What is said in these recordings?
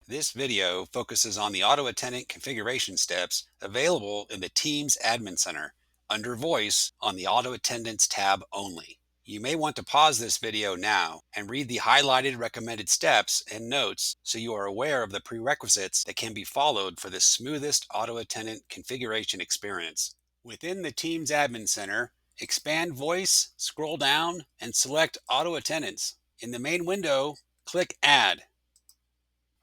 This video focuses on the Auto Attendant configuration steps available in the Teams Admin Center under Voice on the Auto Attendants tab only. You may want to pause this video now and read the highlighted recommended steps and notes so you are aware of the prerequisites that can be followed for the smoothest Auto Attendant configuration experience. Within the Teams Admin Center, expand Voice, scroll down, and select Auto Attendants. In the main window, click Add.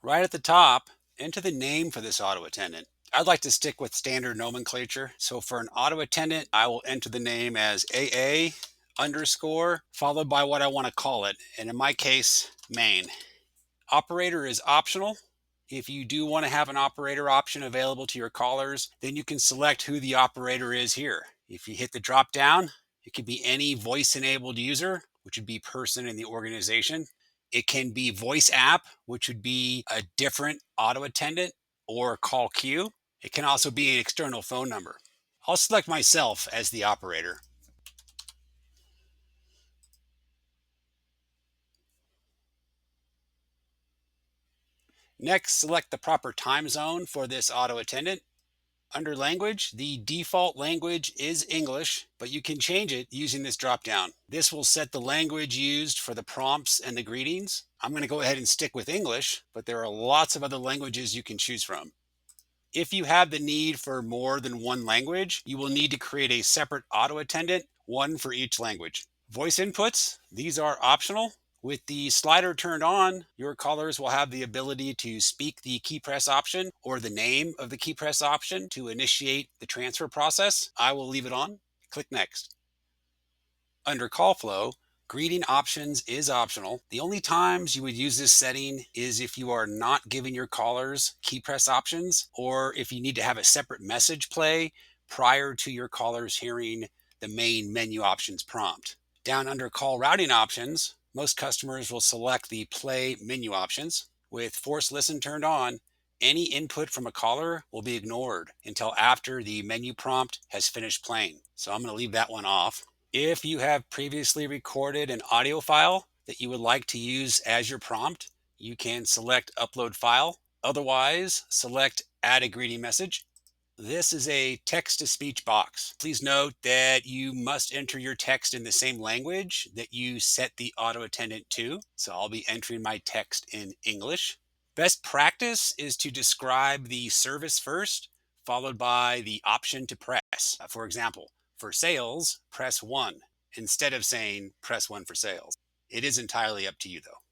Right at the top, enter the name for this auto attendant. I'd like to stick with standard nomenclature. So for an auto attendant, I will enter the name as AA underscore followed by what I want to call it. And in my case, main. Operator is optional. If you do want to have an operator option available to your callers, then you can select who the operator is here. If you hit the drop down, it could be any voice enabled user, which would be person in the organization. It can be voice app, which would be a different auto attendant or call queue. It can also be an external phone number. I'll select myself as the operator. Next, select the proper time zone for this auto attendant. Under language, the default language is English, but you can change it using this dropdown. This will set the language used for the prompts and the greetings. I'm going to go ahead and stick with English, but there are lots of other languages you can choose from. If you have the need for more than one language, you will need to create a separate auto attendant, one for each language. Voice inputs, these are optional. With the slider turned on, your callers will have the ability to speak the key press option or the name of the key press option to initiate the transfer process. I will leave it on. Click Next. Under call flow, greeting options is optional. The only times you would use this setting is if you are not giving your callers key press options or if you need to have a separate message play prior to your callers hearing the main menu options prompt. Down under call routing options, most customers will select the play menu options. With force listen turned on, any input from a caller will be ignored until after the menu prompt has finished playing. So I'm going to leave that one off. If you have previously recorded an audio file that you would like to use as your prompt, you can select Upload File. Otherwise, select Add a Greeting Message. This is a text-to-speech box. Please note that you must enter your text in the same language that you set the auto attendant to. So I'll be entering my text in English. Best practice is to describe the service first, followed by the option to press. For example, for sales, press 1, instead of saying press 1 for sales. It is entirely up to you though.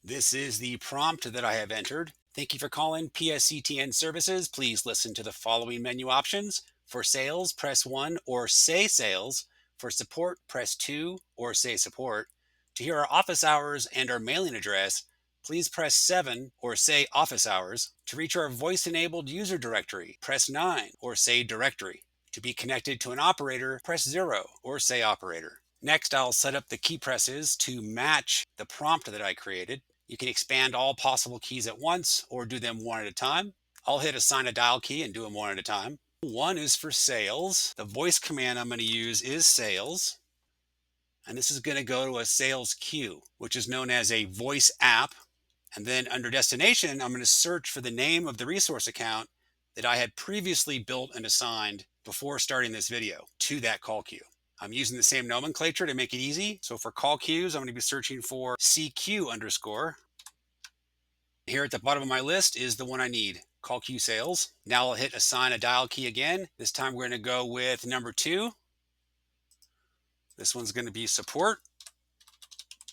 This is the prompt that I have entered. Thank you for calling PSCTN Services. Please listen to the following menu options. For sales, press 1 or say sales. For support, press 2 or say support. To hear our office hours and our mailing address, please press 7 or say office hours. To reach our voice-enabled user directory, press 9 or say directory. To be connected to an operator, press 0 or say operator. Next, I'll set up the key presses to match the prompt that I created. You can expand all possible keys at once or do them one at a time. I'll hit assign a dial key and do them one at a time. One is for sales. The voice command I'm going to use is sales. And this is going to go to a sales queue, which is known as a voice app. And then under destination, I'm going to search for the name of the resource account that I had previously built and assigned before starting this video to that call queue. I'm using the same nomenclature to make it easy. So for call queues, I'm going to be searching for CQ underscore. Here at the bottom of my list is the one I need, call queue sales. Now I'll hit assign a dial key again. This time we're going to go with number 2. This one's going to be support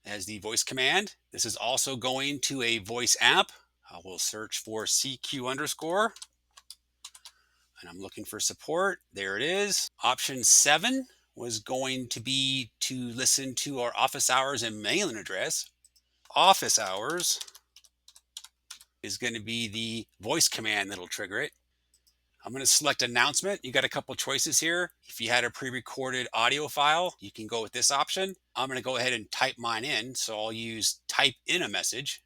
as the voice command. This is also going to a voice app. I will search for CQ underscore. And I'm looking for support. There it is. Option 7 was going to be to listen to our office hours and mailing address. Office hours is going to be the voice command that'll trigger it. I'm going to select announcement. You got a couple choices here. If you had a pre-recorded audio file, you can go with this option. I'm going to go ahead and type mine in. So I'll use type in a message,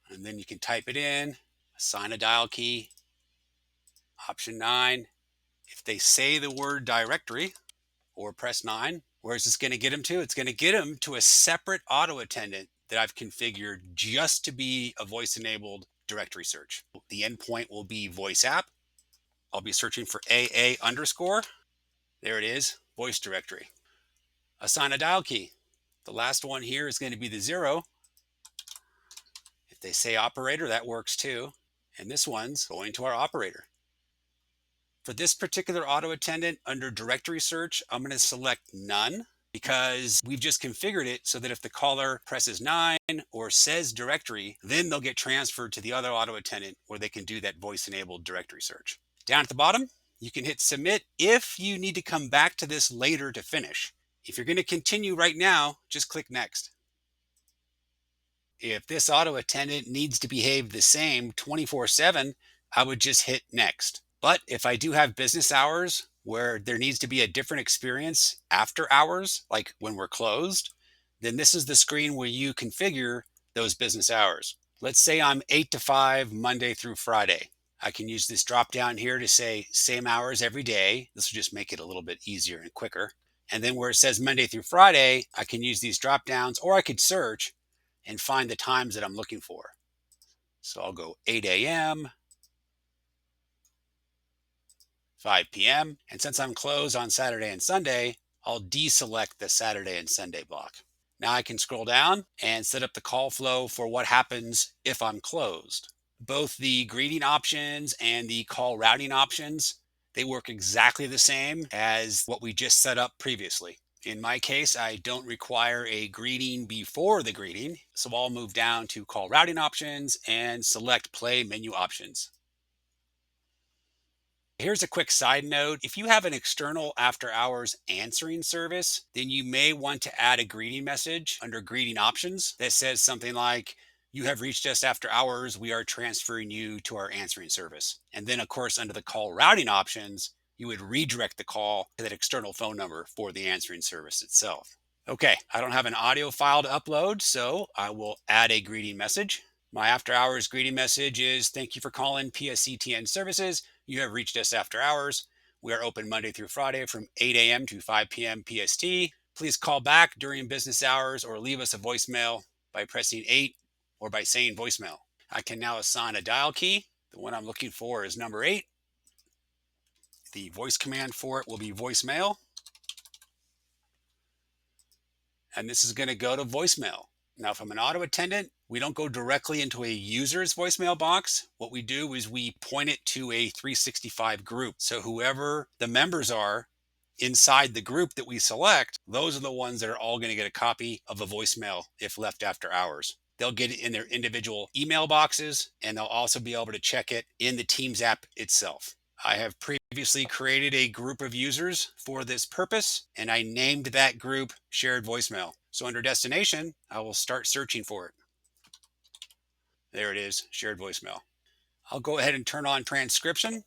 and then you can type it in, assign a dial key, option 9. If they say the word directory or press 9, where is this going to get them to? It's going to get them to a separate auto attendant that I've configured just to be a voice enabled directory search. The endpoint will be voice app. I'll be searching for AA underscore. There it is, voice directory. Assign a dial key. The last one here is going to be the 0. If they say operator, that works too. And this one's going to our operator. For this particular auto attendant under directory search, I'm going to select none because we've just configured it so that if the caller presses 9 or says directory, then they'll get transferred to the other auto attendant where they can do that voice enabled directory search. Down at the bottom, you can hit submit if you need to come back to this later to finish. If you're going to continue right now, just click next. If this auto attendant needs to behave the same 24/7, I would just hit next. But if I do have business hours where there needs to be a different experience after hours, like when we're closed, then this is the screen where you configure those business hours. Let's say I'm 8 to 5, Monday through Friday. I can use this drop down here to say same hours every day. This will just make it a little bit easier and quicker. And then where it says Monday through Friday, I can use these drop downs, or I could search and find the times that I'm looking for. So I'll go 8 a.m., 5 p.m. And since I'm closed on Saturday and Sunday, I'll deselect the Saturday and Sunday block. Now I can scroll down and set up the call flow for what happens if I'm closed. Both the greeting options and the call routing options, they work exactly the same as what we just set up previously. In my case, I don't require a greeting before the greeting, so I'll move down to call routing options and select play menu options. Here's a quick side note. If you have an external after hours answering service, then you may want to add a greeting message under greeting options that says something like, "You have reached us after hours. We are transferring you to our answering service." And then, of course, under the call routing options, you would redirect the call to that external phone number for the answering service itself. Okay, I don't have an audio file to upload, so I will add a greeting message. My after hours greeting message is, "Thank you for calling PSCTN Services. You have reached us after hours. We are open Monday through Friday from 8 a.m. to 5 p.m. PST. Please call back during business hours or leave us a voicemail by pressing 8 or by saying voicemail." I can now assign a dial key. The one I'm looking for is number 8. The voice command for it will be voicemail. And this is going to go to voicemail. Now, if I'm an auto attendant, we don't go directly into a user's voicemail box. What we do is we point it to a 365 group. So whoever the members are inside the group that we select, those are the ones that are all going to get a copy of a voicemail if left after hours. They'll get it in their individual email boxes, and they'll also be able to check it in the Teams app itself. I have previously created a group of users for this purpose, and I named that group Shared Voicemail. So under Destination, I will start searching for it. There it is, Shared Voicemail. I'll go ahead and turn on transcription.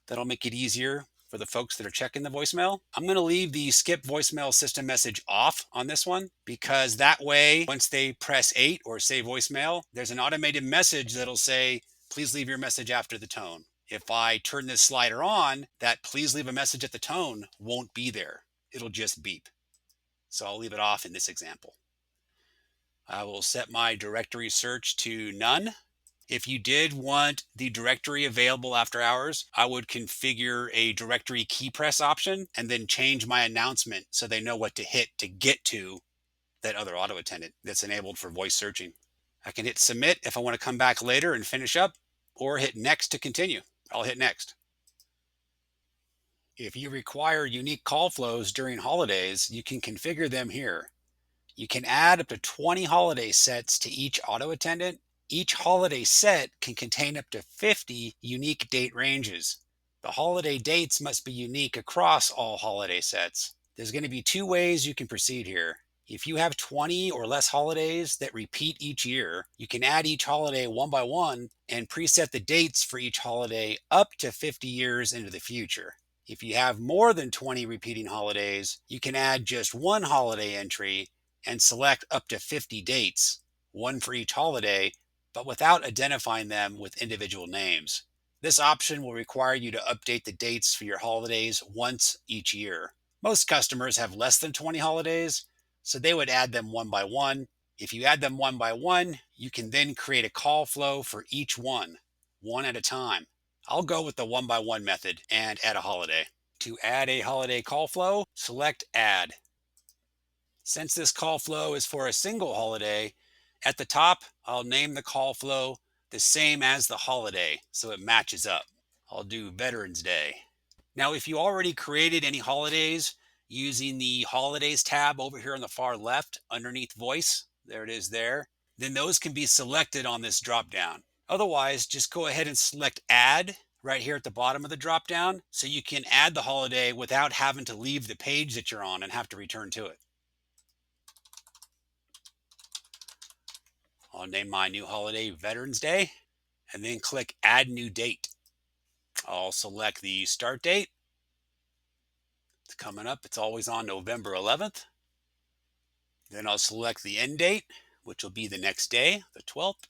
That'll make it easier for the folks that are checking the voicemail. I'm going to leave the skip voicemail system message off on this one because that way, once they press 8 or say voicemail, there's an automated message that'll say, "Please leave your message after the tone." If I turn this slider on, that "please leave a message at the tone" won't be there. It'll just beep. So I'll leave it off in this example. I will set my directory search to none. If you did want the directory available after hours, I would configure a directory key press option and then change my announcement so they know what to hit to get to that other auto attendant that's enabled for voice searching. I can hit submit if I want to come back later and finish up, or hit next to continue. I'll hit next. If you require unique call flows during holidays, you can configure them here. You can add up to 20 holiday sets to each auto attendant. Each holiday set can contain up to 50 unique date ranges. The holiday dates must be unique across all holiday sets. There's going to be 2 ways you can proceed here. If you have 20 or less holidays that repeat each year, you can add each holiday one by one and preset the dates for each holiday up to 50 years into the future. If you have more than 20 repeating holidays, you can add just one holiday entry and select up to 50 dates, one for each holiday, but without identifying them with individual names. This option will require you to update the dates for your holidays once each year. Most customers have less than 20 holidays, so they would add them one by one, If you add them one by one, you can then create a call flow for each one at a time. I'll go with the one by one method and add a holiday. To add a holiday call flow, select Add. Since this call flow is for a single holiday, at the top, I'll name the call flow the same as the holiday so it matches up. I'll do Veterans Day. Now, if you already created any holidays using the Holidays tab over here on the far left underneath Voice, there it is there, then those can be selected on this drop down. Otherwise, just go ahead and select Add right here at the bottom of the drop down so you can add the holiday without having to leave the page that you're on and have to return to it. I'll name my new holiday Veterans Day and then click Add New Date. I'll select the start date. It's coming up. It's always on November 11th. Then I'll select the end date, which will be the next day, the 12th.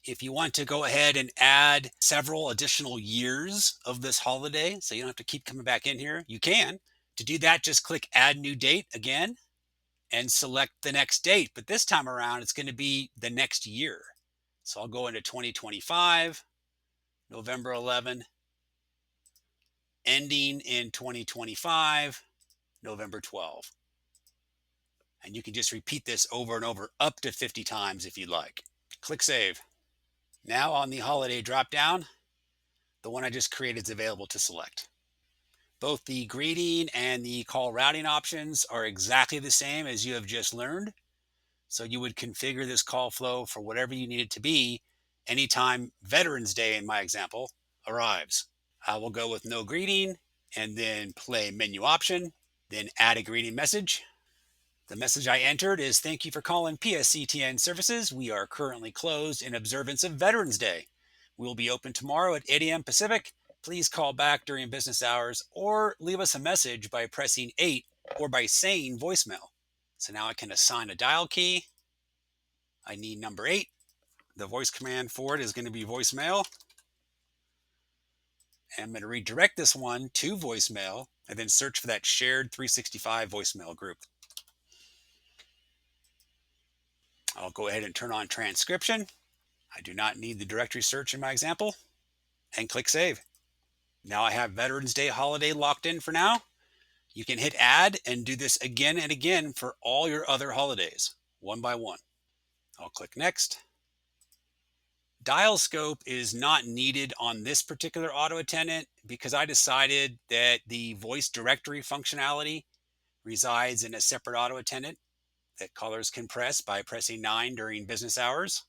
If you want to go ahead and add several additional years of this holiday, so you don't have to keep coming back in here, you can. To do that, just click Add New Date again and select the next date. But this time around, it's going to be the next year. So I'll go into 2025, November 11, ending in 2025, November 12. And you can just repeat this over and over up to 50 times if you'd like. Click Save. Now on the holiday dropdown, the one I just created is available to select. Both the greeting and the call routing options are exactly the same as you have just learned. So you would configure this call flow for whatever you need it to be anytime Veterans Day, in my example, arrives. I will go with no greeting and then play menu option, then add a greeting message. The message I entered is thank you for calling PSCTN Services. We are currently closed in observance of Veterans Day. We will be open tomorrow at 8 a.m. Pacific. Please call back during business hours or leave us a message by pressing 8 or by saying voicemail. So now I can assign a dial key. I need number 8. The voice command for it is going to be voicemail. And I'm going to redirect this one to voicemail and then search for that shared 365 voicemail group. I'll go ahead and turn on transcription. I do not need the directory search in my example, and click Save. Now I have Veterans Day holiday locked in for now. You can hit Add and do this again and again for all your other holidays, one by one. I'll click Next. Dial scope is not needed on this particular auto attendant because I decided that the voice directory functionality resides in a separate auto attendant that callers can press by pressing 9 during business hours.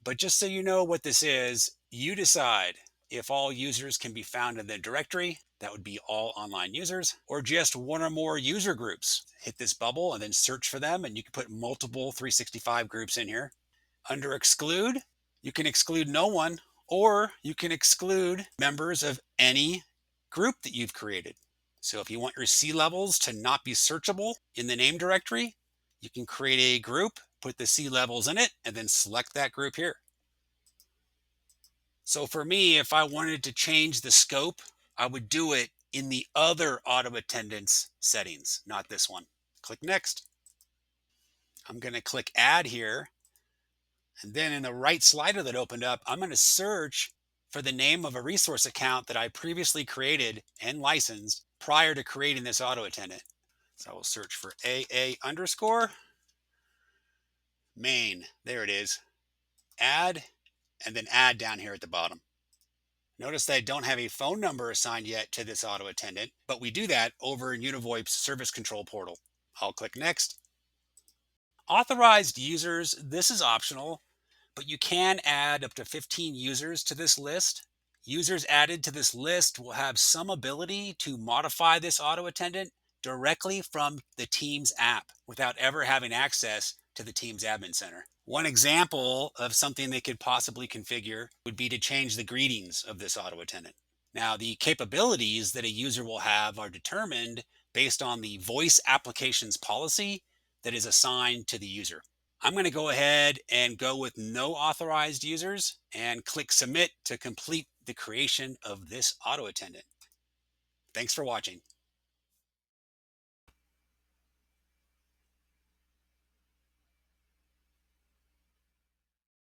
But just so you know what this is, you decide if all users can be found in the directory, that would be all online users, or just one or more user groups. Hit this bubble and then search for them, and you can put multiple 365 groups in here. Under Exclude, you can exclude no one, or you can exclude members of any group that you've created. So if you want your C levels to not be searchable in the name directory, you can create a group, put the C levels in it, and then select that group here. So for me, if I wanted to change the scope, I would do it in the other auto attendance settings, not this one. Click Next. I'm going to click Add here. And then in the right slider that opened up, I'm going to search for the name of a resource account that I previously created and licensed prior to creating this auto attendant. So I will search for AA underscore main. There it is. Add, and then add down here at the bottom. Notice that I don't have a phone number assigned yet to this auto attendant, but we do that over in Univoip's service control portal. I'll click Next. Authorized users, this is optional, but you can add up to 15 users to this list. Users added to this list will have some ability to modify this auto attendant directly from the Teams app without ever having access to the Teams admin center. One example of something they could possibly configure would be to change the greetings of this auto attendant. Now, the capabilities that a user will have are determined based on the voice applications policy that is assigned to the user. I'm going to go ahead and go with no authorized users and click Submit to complete the creation of this auto attendant. Thanks for watching.